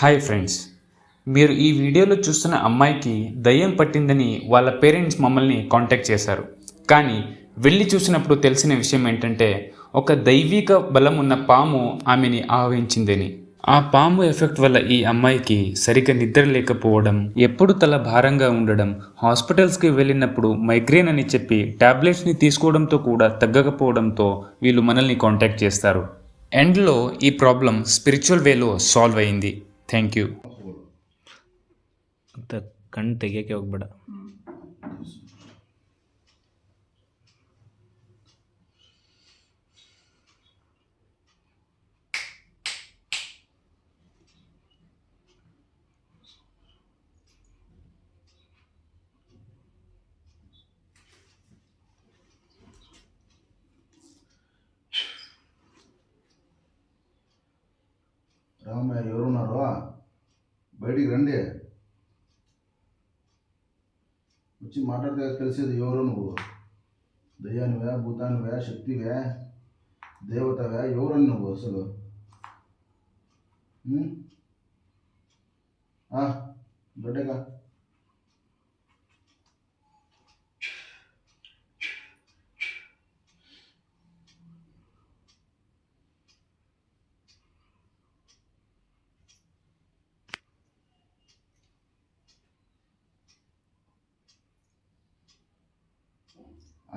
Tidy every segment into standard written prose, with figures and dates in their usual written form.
Hi friends, మీరు ఈ వీడియోలో చూస్తున్న అమ్మాయికి దయ్యం పట్టిందని వాళ్ళ పేరెంట్స్ మమ్మల్ని కాంటాక్ట్ చేశారు. కానీ వెళ్ళి చూసినప్పుడు తెలిసిన విషయం ఏంటంటే ఒక దైవిక బలం ఉన్న పాము ఆమెని ఆవహించిందని. ఆ పాము ఎఫెక్ట్ వల్ల ఈ అమ్మాయికి సరిగ్గా నిద్ర లేకపోవడం, ఎప్పుడు తల భారంగా ఉండడం, హాస్పిటల్స్కి వెళ్ళినప్పుడు మైగ్రేన్ అని చెప్పి టాబ్లెట్స్ని తీసుకోవడంతో కూడా తగ్గకపోవడంతో వీళ్ళు మనల్ని కాంటాక్ట్ చేస్తారు. ఎండ్లో ఈ ప్రాబ్లం స్పిరిచువల్ వేలో సాల్వ్ అయింది. Thank you. ಅಂತ ಕಣ್ಣು ತೆಗಿಯೋಕ್ಕೆ ಹೋಗ್ಬೇಡ. రామయ్య ఎవరున్నారు? బయటికి రండి. వచ్చి మాట్లాడితే తెలిసేది ఎవరు నువ్వు. దయ్యానివే, భూతానివే, శక్తివే, దేవతవే, ఎవరని నువ్వు అసలు? దొడ్డగా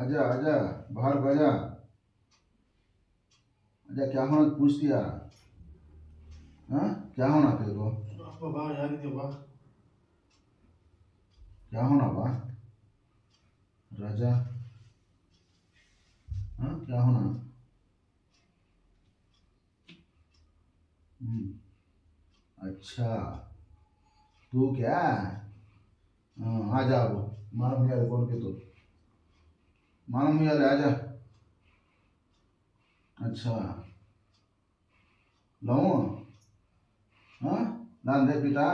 आजा आजा बाहर आजा आजा। क्या होना पूछ दिया? हाँ क्या होना तेरे को? बाबा यार दे बा क्या होना बा राजा? हाँ क्या होना? अच्छा तू क्या? हाँ आजा अब मालूम यार कौन के तो मालूम यार आजा। अच्छा लाऊं? हाँ लान दे पिता।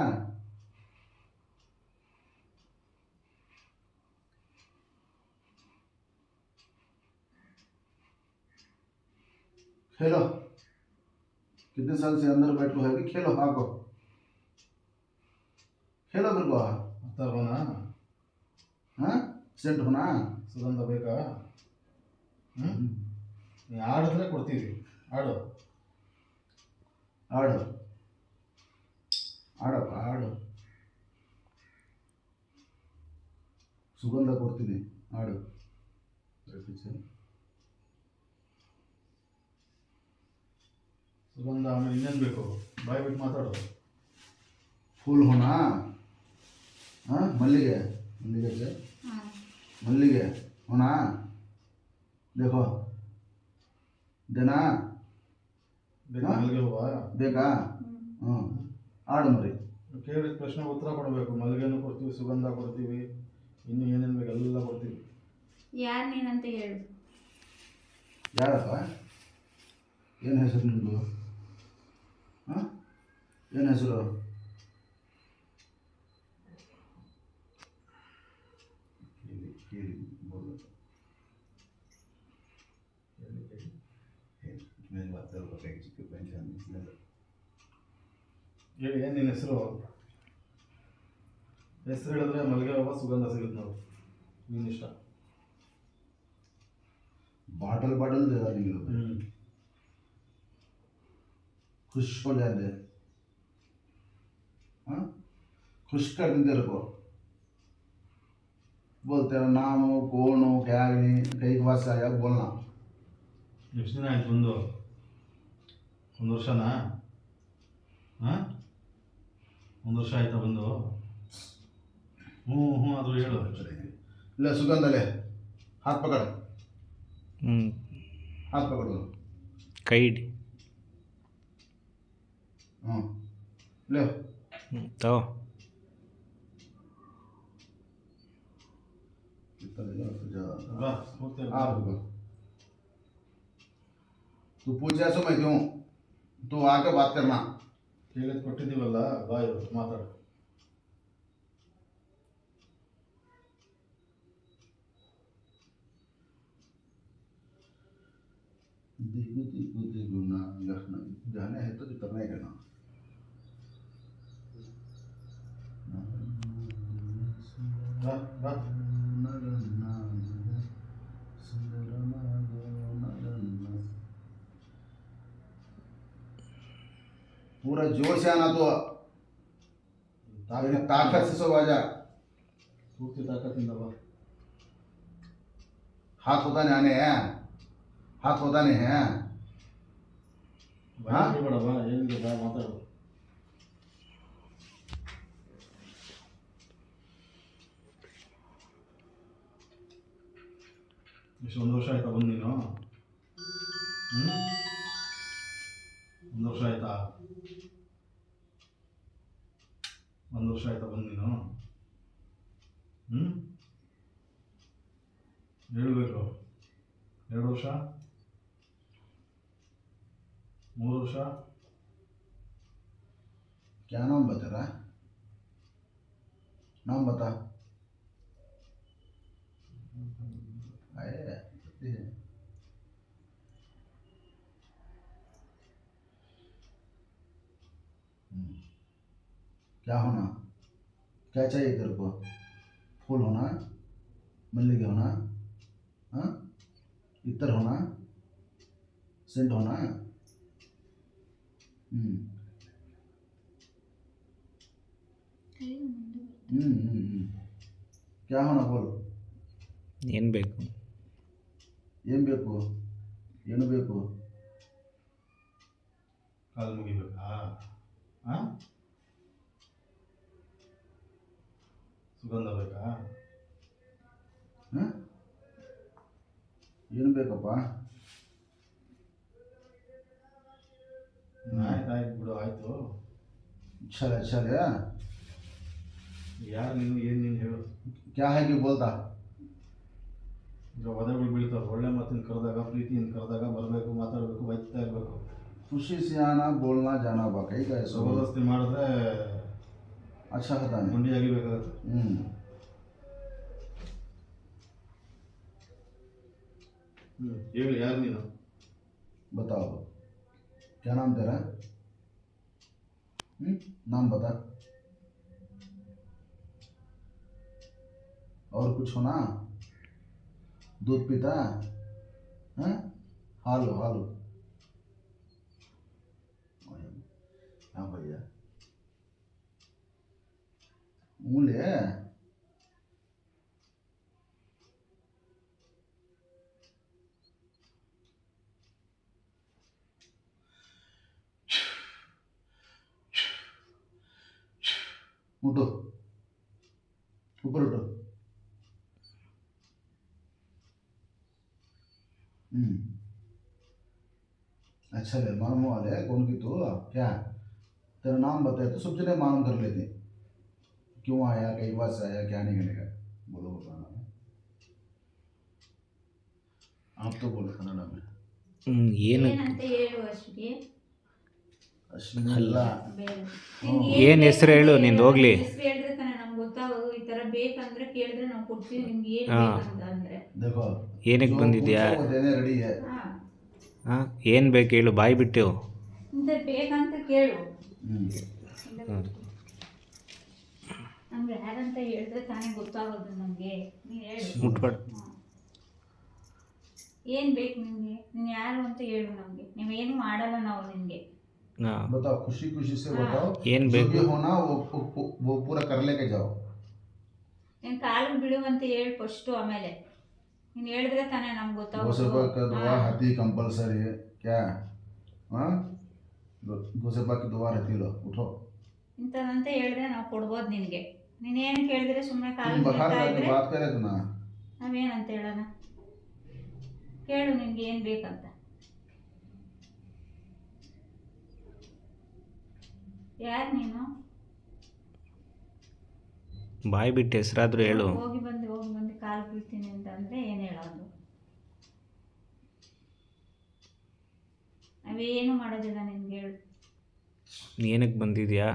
खेलो कितने साल से अंदर बैठो है कि खेलो आको खेलो मेरे को। आता होना हाँ सेंट होना ಸುಗಂಧ ಬೇಕಾ? ನೀ ಆಡಿದ್ರೆ ಕೊಡ್ತೀವಿ, ಆಡು ಆಡು ಆಡಪ್ಪ ಆಡು. ಸುಗಂಧ ಕೊಡ್ತೀನಿ ಆಡು. ಸುಗಂಧ ಆಮೇಲೆ ಇನ್ನೇನು ಬೇಕು? ಬಾಯ್ ಬಿಟ್ಟು ಮಾತಾಡು. फूल होना? हाँ मल्लिगे मल्लिगे से मल्लिगे होना? देखो देना ಬೇಕಾ ಮಲ್ಲಿಗೆ ಹೂವ? ಬೇಕಾ? ಹ್ಞೂ ಆಡು ಮರಿ. ಕೇಳಿದ ಪ್ರಶ್ನೆ ಉತ್ತರ ಕೊಡಬೇಕು. ಮಲ್ಲಿಗೆನೂ ಕೊಡ್ತೀವಿ, ಸುಗಂಧ ಕೊಡ್ತೀವಿ, ಇನ್ನು ಏನೇನು ಬೇಕು ಎಲ್ಲ ಕೊಡ್ತೀವಿ. ಯಾರು ನೀನಂತ ಹೇಳು. ಯಾರಪ್ಪ? ಏನು ಹೆಸರು ನಿಮ್ಮದು? ಹಾಂ ಏನು ಹೆಸರು? ಕೇಳಿ ಕೇಳಿ ಬೋಲು ಮೇಲೆ ಮಾತಾಡ್ಬೇಕಾಗಿ ಚಿಕ್ಕ ಪಂಚಾಯತ್ ಹೇಳಿ ಏನು ನಿನ್ನ ಹೆಸರು? ಹೆಸರು ಹೇಳಿದ್ರೆ ಮಲ್ಲಿಗೆ ಹೂವ ಸುಗಂಧ ಸಿಗುತ್ತೆ ನಾವು. ನಿನ್ನ ಇಷ್ಟ. बाटल बाटल दे रहा नहीं लोग खुश हो जाते। हाँ खुश कर देते तेरे को। बोलते हो नाम हो कौन हो क्या नहीं कई बात से आया बोलना। ಎಷ್ಟು ದಿನ ಆಯ್ತು ಬಂದು? ಒಂದು ವರ್ಷನಾ? ಹಾಂ ಒಂದು ವರ್ಷ ಆಯ್ತಾ ಬಂದು? ಹ್ಞೂ ಹ್ಞೂ ಅದು ಹೇಳು. ले सुगंध ले हाथ पकड़ ಹ್ಞೂ हाथ पकड़ दो। ಕೈ ಹಿಡಿ. हाँ ले ತಗೋ. कितना देगा तुझे? ಬಾ ಹೋಗ್ತೇವೆ. आप रुको तू पूछ ऐसा मैं क्यों तू आके बात करना। ಕೇಳಿದ್ ಕೊಟ್ಟಿದ್ದೀವಲ್ಲ, ಬಾಯ್ ಮಾತಾಡು. देखो देखो देखो ना लखनऊ जाना है तो करना ही करना। पूरा जोश से आना तो ताकत से सब आ जा ಪೂರ್ತಿ ತಾಕತ್ತಿಂದ ಬಾ. हाथ होता नहीं आने हैं हाथ होता नहीं है ಭಯ ಪಡ್ಬೇಡ ಬಾ, ಏನಿದೆ ಬಾ ಮಾತಾಡು. ಎಷ್ಟು ಒಂದು ವರ್ಷ ಆಯ್ತಾ ಬಂದು ನೀನು? ಒಂದು ವರ್ಷ ಆಯ್ತಾ? ಒಂದು ವರ್ಷ ಆಯ್ತಾ ಬಂದು ನೀನು? ಹೇಳ್ಬೇಕು. 2 ವರ್ಷ, 3 ವರ್ಷ? क्या नाम बता रहा नाम बता आए क्या होना क्या चाहिए तेरे को फूल होना मल्लिके होना हाँ इत्र होना सेंट होना क्या होना बोल ಏನು ಬೇಕು? ಏನು ಬೇಕು ಏನು ಬೇಕು ಕಾಲು ಮುಗಿಬೇಕಾ? ಹಾಂ, ಸುಗಂಧ ಬೇಕಾ? ಹಾಂ ಏನು ಬೇಕಪ್ಪ ಆಯ್ತು ಆಯ್ತು ಬಿಡು, ಆಯಿತು. अच्छा है अच्छा है ಯಾರು ನೀನು, ಏನು ನೀನು ಹೇಳು. क्या है कि बोलता ಈಗ ಒದೆಗಳು ಬೀಳ್ತಾವೆ. ಒಳ್ಳೆ ಮಾತಿನ ಕರೆದಾಗ, ಪ್ರೀತಿಯಿಂದ ಕರೆದಾಗ ಬರಬೇಕು, ಮಾತಾಡಬೇಕು, ಬೈತಾ ಇರಬೇಕು. खुशी से आना बोलना जाना बाकी का ऐसा ಜಬರ್ದಸ್ತಿ ಮಾಡಿದ್ರೆ अच्छा होता नहीं ಗುಂಡಿ ಆಗಿಬೇಕಾಗತ್ತೆ. ಹೇಳು, ಯಾರು ನೀನು? बताओ क्या नाम तेरा नाम बता और कुछ होना दूध पीता हाँ हालो हालो हाँ भैया मूल्य उठो ऊपर उठो अच्छा ले मालूम वाले कौन की तू क्या तेरा नाम बताए तो सब जने मालूम कर लेते क्यों आया कई बार से आया क्या नहीं करने का बोलो बताना आप तो बोलो कन्नड़ में ಏನು ಏನಂತ ಹೇಳು ಅಶ್ವಿಗೆ. अश्विनी अल्ला ಬೇಡ. ಏನ್ ಹೆಸ್ರು ಹೇಳು ನಿಂದು ಹೋಗ್ಲಿ. ಹೆಸರು ಹೇಳಿದ್ರೆ ತಾನೇ ನಮ್ಗೆ ಗೊತ್ತಾಗೋದು. ಈ ತರ ಬೇಕಂದ್ರೆ ಕೇಳಿದ್ರೆ ನಾವು ಕೊಡ್ತೀವಿ ನಿಮ್ಗೆ ಏನ್ ಹಾ. ಬೇಕಂತ ಅಂದ್ರೆ. देखो ಏನಕ್ಕೆ जो ಬಂದಿದ್ಯಾ? पूछो वो देने रेडी है ಹಾ, ಹಾಂ, ಏನು ಬೇಕು ಹೇಳು, ಬಾಯಿ ಬಿಟ್ಟು. ಇಂತ ಬೇಕಂತ ಕೇಳು. ನಮ್ಗೆ ಯಾರಂತ ಹೇಳಿದ್ರೆ ತಾನೇ ಗೊತ್ತಾಗೋದು ನಮ್ಗೆ. ನೀನ್ ಹೇಳು. ಮುಟ್ಬೇಡ. ಹಾ. ಏನ್ ಬೇಕು ನಿಮ್ಗೆ? ನೀನ್ ಯಾರು ಅಂತ ಹೇಳು ನಮ್ಗೆ. ನೀವೇನು ಮಾಡಲ್ಲ ನಾವು ನಿನ್ಗೆ. ಹಾಂ, बताओ खुशी खुशी से बताओ ಏನ್ जो ಬೇಕು? भी होना वो पूरा कर लेके जाओ ನೀನ್ ಕಾಲಿಗೆ ಬಿಡುವಂತ ಹೇಳು ಫಸ್ಟು, ಆಮೇಲೆ ನೀನ್ ಹೇಳಿದ್ರೆ ತಾನೇ ನಮ್ಗೆ गोसेबा का दुआ ಗೊತ್ತಾಗೋದು. हाथी कंपलसरी है क्या हाँ गोसेबा की दुआ रहती लो उठो ಇಂಥದಂತ ಹೇಳಿದ್ರೆ ನಾವು ಕೊಡ್ಬೋದು ನಿನ್ಗೆ. ನೀನೇನು ಕೇಳಿದ್ರೆ ಸುಮ್ಮನೆ तुम ಕಾಲಿಗೆ बाहर ಬೀಳ್ತಾ जाके ಇದ್ರೆ बात करे तो ना ನಾವೇನಂತ ಹೇಳೋಣ? ಕೇಳು ನಿನ್ಗೆ ಏನ್ ಬೇಕಂತ. ಯಾರು ನೀನು? ಬಾಯಿ ಬಿಟ್ಟು ಹೆಸರಾದ್ರೂ ಹೇಳು. ಹೋಗಿ ಬಂದು ಕಾಲು ಬೀಳ್ತೀನಿ ಅಂತ ಅಂದ್ರೆ ಏನ್ ಹೇಳೋದು? ನಾವೇನು ಮಾಡೋದಿಲ್ಲ ನಿನ್ಗೆ. ಹೇಳು. ಏನಕ್ಕೆ ಬಂದಿದ್ಯಾ?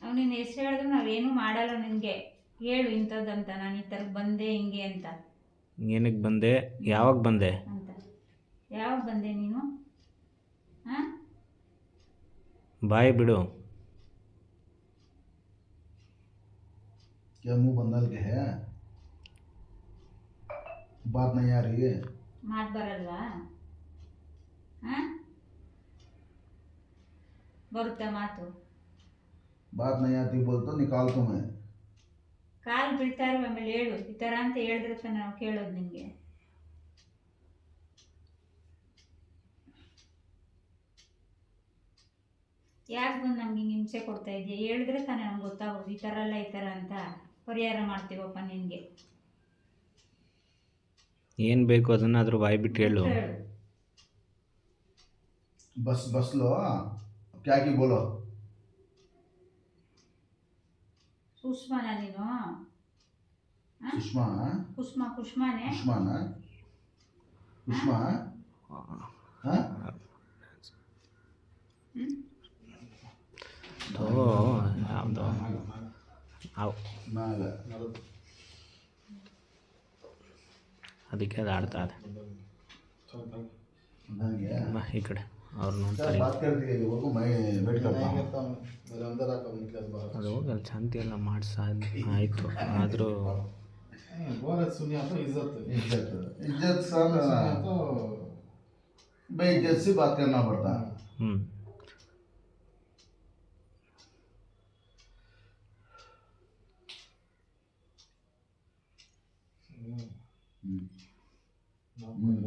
ನಾವು ನಿನ್ನ ಹೆಸರು ಹೇಳಿದ್ರೆ ನಾವೇನು ಮಾಡಲ್ಲ ನಿನ್ಗೆ. ಹೇಳು ಇಂಥದ್ದಂತ, ನಾನು ಈ ಥರ ಬಂದೆ ಹಿಂಗೆ ಅಂತ. ಏನಕ್ಕೆ ಬಂದೆ? ಯಾವಾಗ ಬಂದೆ? ಅಂತ ಯಾವಾಗ ಬಂದೆ ನೀನು? ಹಾಂ, ಬಾಯಿ ಬಿಡು. क्या मुंह बंदल के है बात नहीं आ रही है ಮಾತು ಬರಲ್ವಾ? ಹಾಂ ಬರುತ್ತಾ ಮಾತು? बात नहीं आती बोल तो निकाल तुम्हें. ಕಾಲು ಬೀಳ್ತಾ ಇರುವ ಆಮೇಲೆ ಹೇಳು, ಈ ಥರ ಅಂತ ಹೇಳಿದ್ರೆ ತಾನೇ ನಾವು ಕೇಳೋದು ನಿಮಗೆ. ಯಾಕೆ ಬಂದು ನಮ್ಗೆ ಹಿಂಗೆ ಹಿಂಸೆ ಕೊಡ್ತಾ ಇದೆಯಾ? ಹೇಳಿದ್ರೆ ತಾನೇ ನಮ್ಗೆ ಗೊತ್ತಾಗೋದು, ಈ ಥರ ಅಲ್ಲ ಈ ಥರ ಅಂತ ಪರಿಹಾರ ಮಾಡ್ತೀವಪ್ಪ ನಿನಗೆ. ಏನು ಬೇಕು ಅದನ್ನಾದರೂ ಬಾಯಿ ಬಿಟ್ಟು ಹೇಳು. ಹೇಳು. बस लो. क्या की बोलो. ಸುಷ್ಮಾನ ನೀನು? सुषमा. ಕುಷ್ಮಾನೇ? सुषमा ना. सुषमा. हाँ. ಥೋ ಯಾವುದು ಅವು नाग. ಅದಕ್ಕೆ ಅದು ಆಡ್ತಾ ಇದೆ. नाग. ಬಾ ಈ ಕಡೆ ಅವ್ರು क्या ನೋಡ್ತಾರೆ. बात करती है वो को मैं वेट करता हूँ. मेरे अंदर आकर निकला बाहर. ಅದು ಹೋಗಿ ಅಲ್ಲಿ ಶಾಂತಿ ಎಲ್ಲ ಮಾಡಿಸ ಆಯಿತು. ಆದರೂ बोले सुनिया तो इज्जत इज्जत इज्जत सर सुनिया तो बेइज्जत से बात करना पड़ता है. ಹ್ಞೂ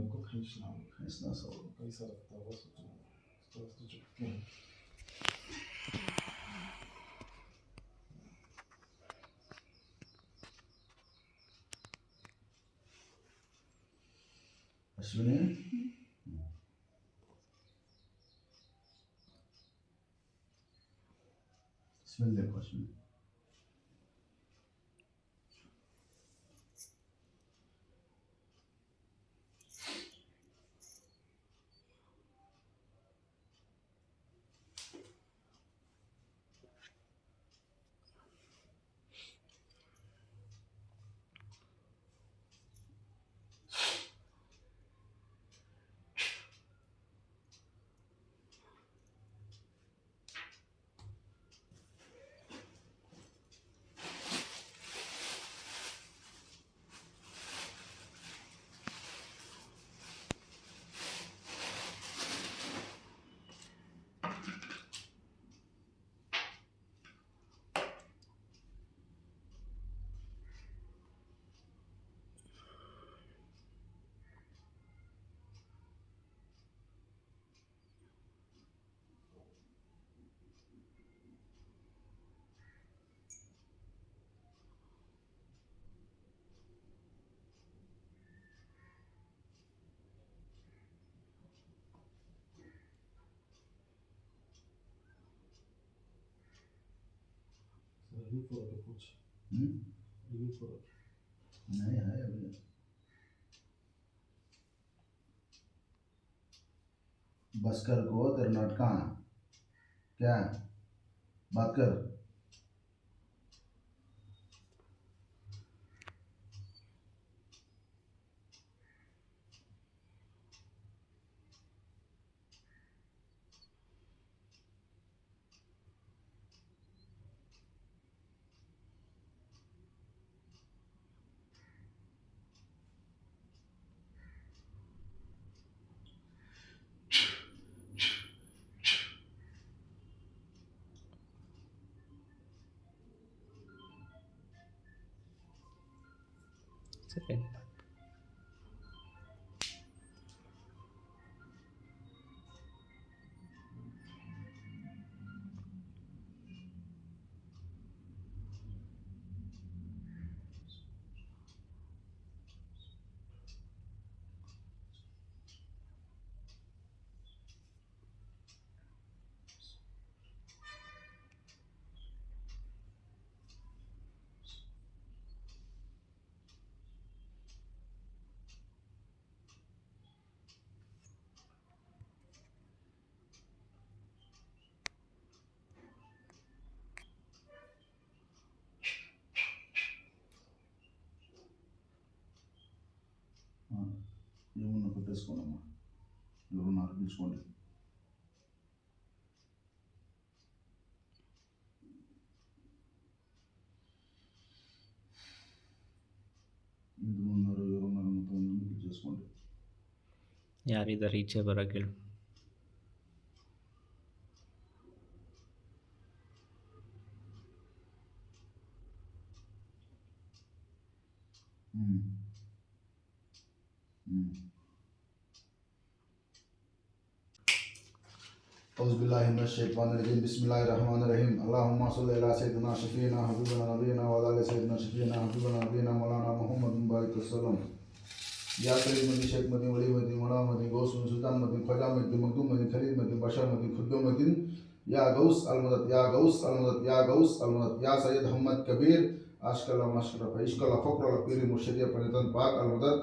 आपको खींचना ऐसा सब. कैसा लगता है वो सोचना तो चुपके अश्विनी. अश्विनी देखो अश्विनी. रिव्यू करो तो कुछ रिव्यू करो. नहीं है अभी. बस्कर को तेरा नाटका क्या बात कर. ಸರಿ ఏమన్నా పెట్టేసుకోనమ్మా. ఎవరున్నారు పిలుచుకోండి. ఇందులో ఉన్నారు ఎవరున్నారు మొత్తం చేసుకోండి. ಯಾರಿದ್ದಾರೆ ಈಚೆ ಬರೋಕೆ ಹೇಳು. औज़ुबिल्लाहिमिनश्शैतानिर्रजीम बिस्मिल्लाहिर्रहमानिर्रहीम अल्लाहुम्मा सल्लि अला सय्यिदिना शफीना हबीबना नबीना व अला सय्यिदिना शफीना हबीबना नबीना मौलाना मुहम्मद बारिक वसल्लम या करीम मदीन शेख मदीन वली मदीन मौला मदीन गौस सुल्तान मदीन ख्वाजा मदीन मखदूम मदीन खलील मदीन बशर मदीन खुद्दो मदीन या गौस अलमदद या गौस अलमदद या गौस अलमदद या सैयद अहमद कबीर आशकला मशरफ इश्कला फक्र पीर मुर्शिद पंजतन पाक अलमदद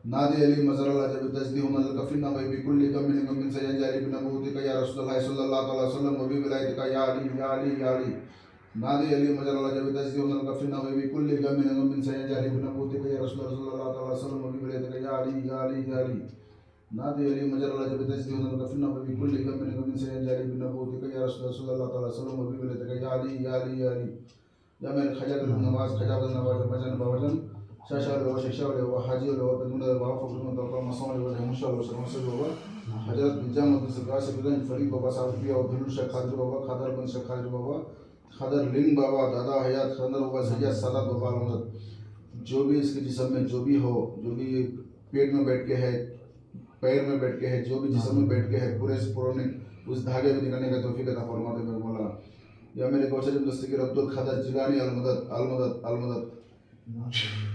नादी अली मज़रल्ला जब तजदीहुन अलकफिना व बिकुल्लि गमिन गमिन सयंजाली बिनबूतिका या रसूलुल्लाह सल्लल्लाहु अलैहि वसल्लम व बिविलायतिका या अली या अली या अली नादी अली मज़रल्ला जब तजदीहुन अलकफिना व बिकुल्लि गमिन गमिन सयंजाली बिनबूतिका या रसूलुल्लाह सल्लल्लाहु अलैहि वसल्लम व बिविलायतिका या अली या अली या अली नादी अली मज़रल्ला जब तजदीहुन अलकफिना व बिकुल्लि गमिन गमिन सयंजाली बिनबूतिका या रसूलुल्लाह सल्लल्लाहु अलैहि वसल्लम व बिविलायतिका या अली या अली या अली या मेरे खजात नवाज खजात नवाज बजन बवजन शाशाल व शशाल व हाजिल व तनुन व फकुन तक मसाल व मुशाल व शमसल व हजरत बिजाम बिन सकास बिन फरीद बाबा साहब पिया व बिन शेख खादिर बाबा खादर बिन शेख खादिर बाबा खादर लिंग बाबा दादा हयात खंदर बाबा सैयद सादात बाबा अलमदद जो भी इसके जिस्म में जो भी हो जो भी पेट में बैठ के है पैर में बैठ के है जो भी जिस्म में बैठ के है पूरे से पुराने उस धागे में निकलने का तौफीक अता फरमा दे मेरे मौला या मेरे गौशजम दस्तगीर अब्दुल खादर Jilani Almadad Almadad Almadad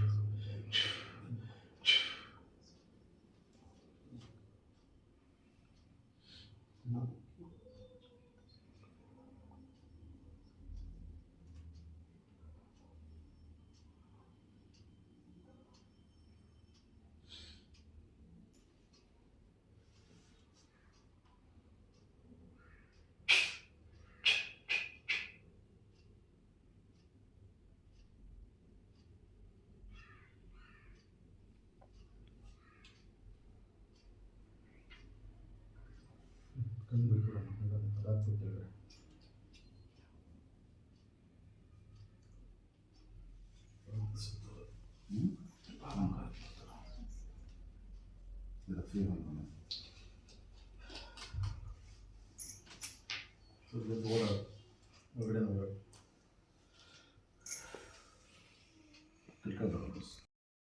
Så det är båda.